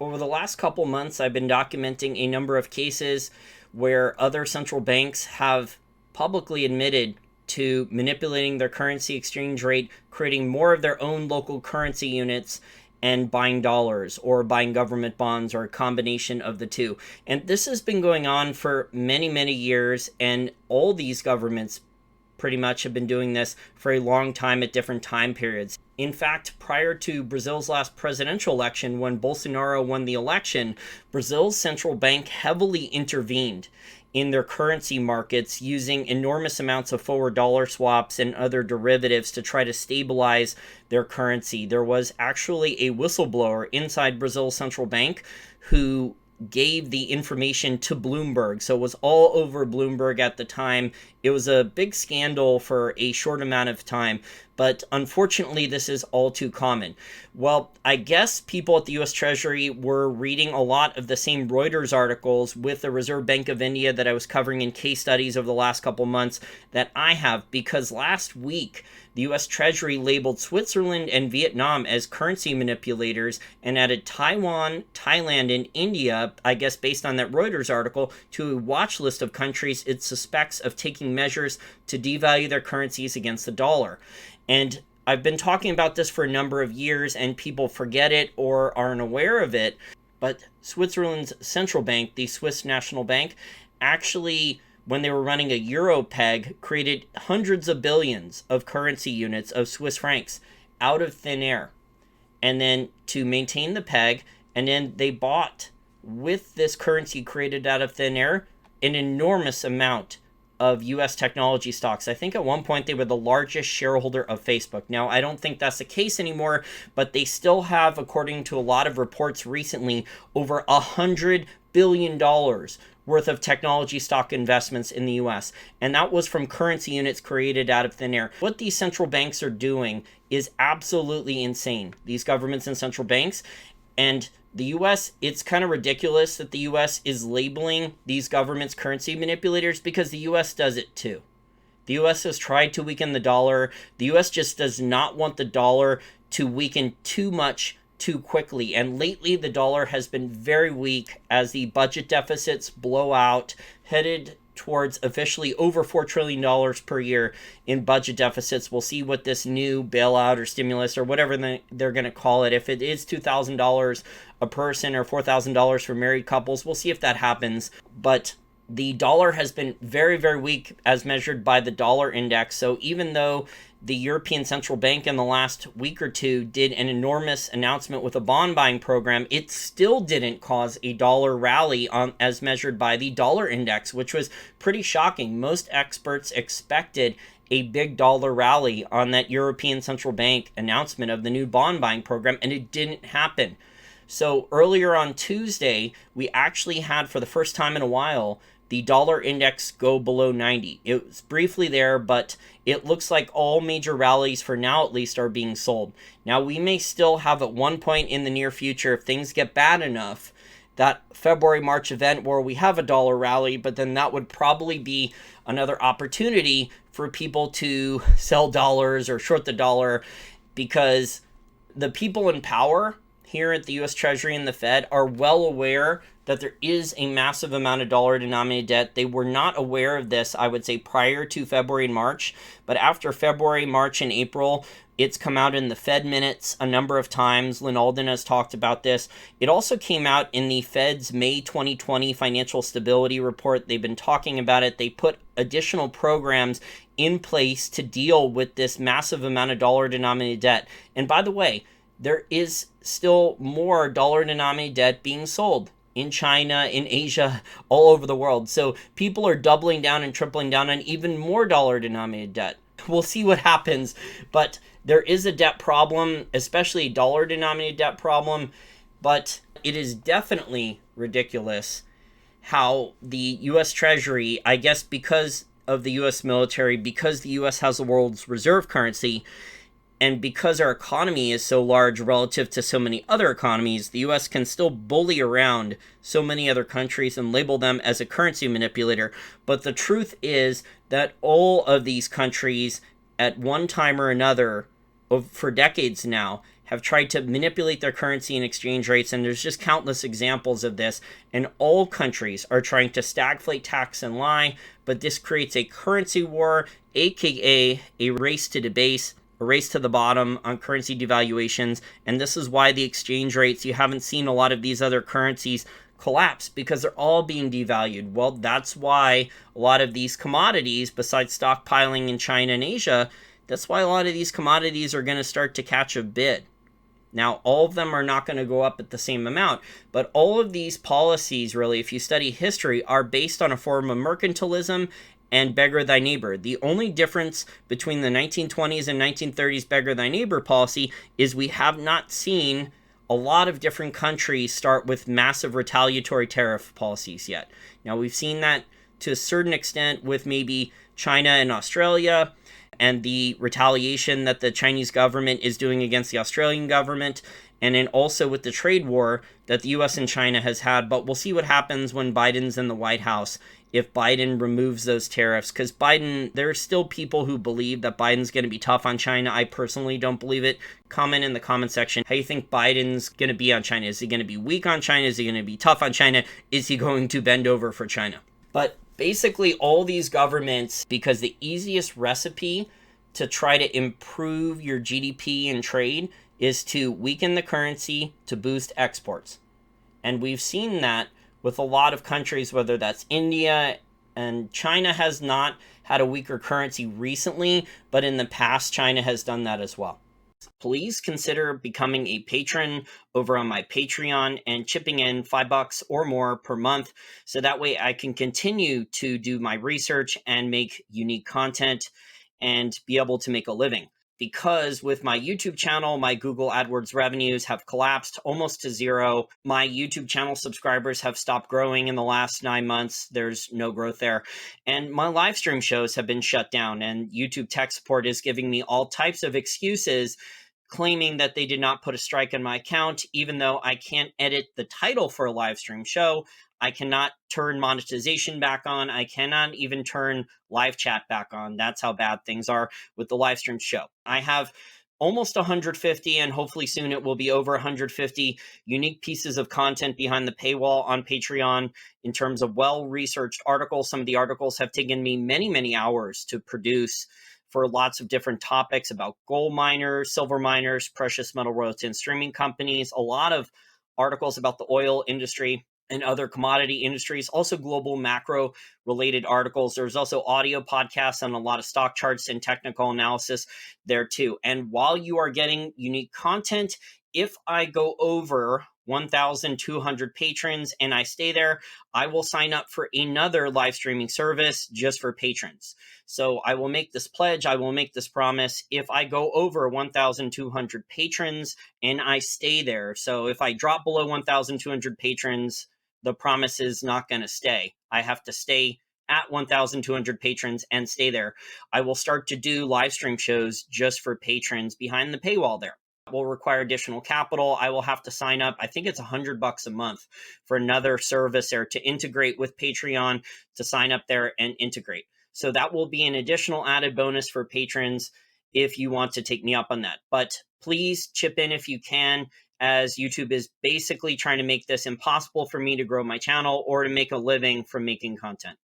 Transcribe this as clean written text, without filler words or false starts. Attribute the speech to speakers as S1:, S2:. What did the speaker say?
S1: Over the last couple months, I've been documenting a number of cases where other central banks have publicly admitted to manipulating their currency exchange rate, creating more of their own local currency units, and buying dollars or buying government bonds or a combination of the two. And this has been going on for many, many years, and all these governments pretty much have been doing this for a long time at different time periods. In fact, prior to Brazil's last presidential election, when Bolsonaro won the election, Brazil's central bank heavily intervened in their currency markets using enormous amounts of forward dollar swaps and other derivatives to try to stabilize their currency. There was actually a whistleblower inside Brazil's central bank who gave the information to Bloomberg. So it was all over Bloomberg at the time. It was a big scandal for a short amount of time, but unfortunately this is all too common. Well, I guess people at the US Treasury were reading a lot of the same Reuters articles with the Reserve Bank of India that I was covering in case studies over the last couple months that I have, because last week the US Treasury labeled Switzerland and Vietnam as currency manipulators and added Taiwan, Thailand, and India, I guess based on that Reuters article, to a watch list of countries it suspects of taking measures to devalue their currencies against the dollar. And I've been talking about this for a number of years, and people forget it or aren't aware of it, but Switzerland's central bank, the Swiss National Bank, actually, when they were running a euro peg, created hundreds of billions of currency units of Swiss francs out of thin air. And then to maintain the peg, and then they bought, with this currency created out of thin air, an enormous amount of US technology stocks. I think at one point they were the largest shareholder of Facebook. Now, I don't think that's the case anymore, but they still have, according to a lot of reports recently, over $100 billion worth of technology stock investments in the US. And that was from currency units created out of thin air. What these central banks are doing is absolutely insane. These governments and central banks. And the US, it's kind of ridiculous that the US is labeling these governments currency manipulators, because the US does it too. The US has tried to weaken the dollar. The US just does not want the dollar to weaken too much too quickly. And lately, the dollar has been very weak as the budget deficits blow out, headed towards officially over $4 trillion per year in budget deficits. We'll see what this new bailout or stimulus or whatever they're going to call it. If it is $2,000 a person or $4,000 for married couples, we'll see if that happens. But the dollar has been very, very weak as measured by the dollar index. So even though the European Central Bank in the last week or two did an enormous announcement with a bond buying program, it still didn't cause a dollar rally as measured by the dollar index, which was pretty shocking. Most experts expected a big dollar rally on that European Central Bank announcement of the new bond buying program, and it didn't happen. So earlier on Tuesday, we actually had, for the first time in a while, the dollar index go below 90. It was briefly there, but it looks like all major rallies, for now at least, are being sold. Now, we may still have at one point in the near future, if things get bad enough, that February-March event where we have a dollar rally, but then that would probably be another opportunity for people to sell dollars or short the dollar, because the people in power here at the US Treasury and the Fed are well aware that there is a massive amount of dollar-denominated debt. They were not aware of this, I would say, prior to February and March. But after February, March, and April, it's come out in the Fed minutes a number of times. Lynn Alden has talked about this. It also came out in the Fed's May 2020 Financial Stability Report. They've been talking about it. They put additional programs in place to deal with this massive amount of dollar-denominated debt. And by the way, there is still more dollar-denominated debt being sold in China, in Asia, all over the world. So people are doubling down and tripling down on even more dollar-denominated debt. We'll see what happens, but there is a debt problem, especially a dollar-denominated debt problem, but it is definitely ridiculous how the U.S. Treasury, I guess because of the U.S. military, because the U.S. has the world's reserve currency, and because our economy is so large relative to so many other economies, the US can still bully around so many other countries and label them as a currency manipulator. But the truth is that all of these countries, at one time or another, for decades now, have tried to manipulate their currency and exchange rates, and there's just countless examples of this. And all countries are trying to stagflate, tax, and lie, but this creates a currency war, aka a race to debase, a race to the bottom on currency devaluations. And this is why the exchange rates, you haven't seen a lot of these other currencies collapse, because they're all being devalued. Well, that's why a lot of these commodities, besides stockpiling in China and Asia, that's why a lot of these commodities are going to start to catch a bid. Now, all of them are not going to go up at the same amount, but all of these policies, really, if you study history, are based on a form of mercantilism and beggar thy neighbor. The only difference between the 1920s and 1930s beggar thy neighbor policy is we have not seen a lot of different countries start with massive retaliatory tariff policies yet. Now, we've seen that to a certain extent with maybe China and Australia, and the retaliation that the Chinese government is doing against the Australian government, and then also with the trade war that the US and China has had. But we'll see what happens when Biden's in the White House, if Biden removes those tariffs. Because Biden, there are still people who believe that Biden's going to be tough on China. I personally don't believe it. Comment in the comment section how you think Biden's going to be on China. Is he going to be weak on China? Is he going to be tough on China? Is he going to bend over for China? But basically all these governments, because the easiest recipe to try to improve your GDP and trade is to weaken the currency to boost exports. And we've seen that with a lot of countries, whether that's India, and China has not had a weaker currency recently, but in the past, China has done that as well. Please consider becoming a patron over on my Patreon and chipping in $5 or more per month, so that way I can continue to do my research and make unique content and be able to make a living. Because with my YouTube channel, my Google AdWords revenues have collapsed almost to zero. My YouTube channel subscribers have stopped growing in the last 9 months. There's no growth there. And my live stream shows have been shut down, and YouTube tech support is giving me all types of excuses, claiming that they did not put a strike on my account, even though I can't edit the title for a live stream show. I cannot turn monetization back on. I cannot even turn live chat back on. That's how bad things are with the live stream show. I have almost 150, and hopefully soon it will be over 150 unique pieces of content behind the paywall on Patreon in terms of well-researched articles. Some of the articles have taken me many, many hours to produce for lots of different topics about gold miners, silver miners, precious metal royalty and streaming companies, a lot of articles about the oil industry and other commodity industries, also global macro related articles. There's also audio podcasts and a lot of stock charts and technical analysis there too. And while you are getting unique content, if I go over 1,200 patrons and I stay there, I will sign up for another live streaming service just for patrons. So I will make this pledge, I will make this promise. If I go over 1,200 patrons and I stay there, so if I drop below 1,200 patrons, the promise is not going to stay. I have to stay at 1,200 patrons and stay there. I will start to do live stream shows just for patrons behind the paywall there. Will require additional capital. I will have to sign up. I think it's $100 a month for another service there to integrate with Patreon, to sign up there and integrate. So that will be an additional added bonus for patrons if you want to take me up on that. But please chip in if you can, as YouTube is basically trying to make this impossible for me to grow my channel or to make a living from making content.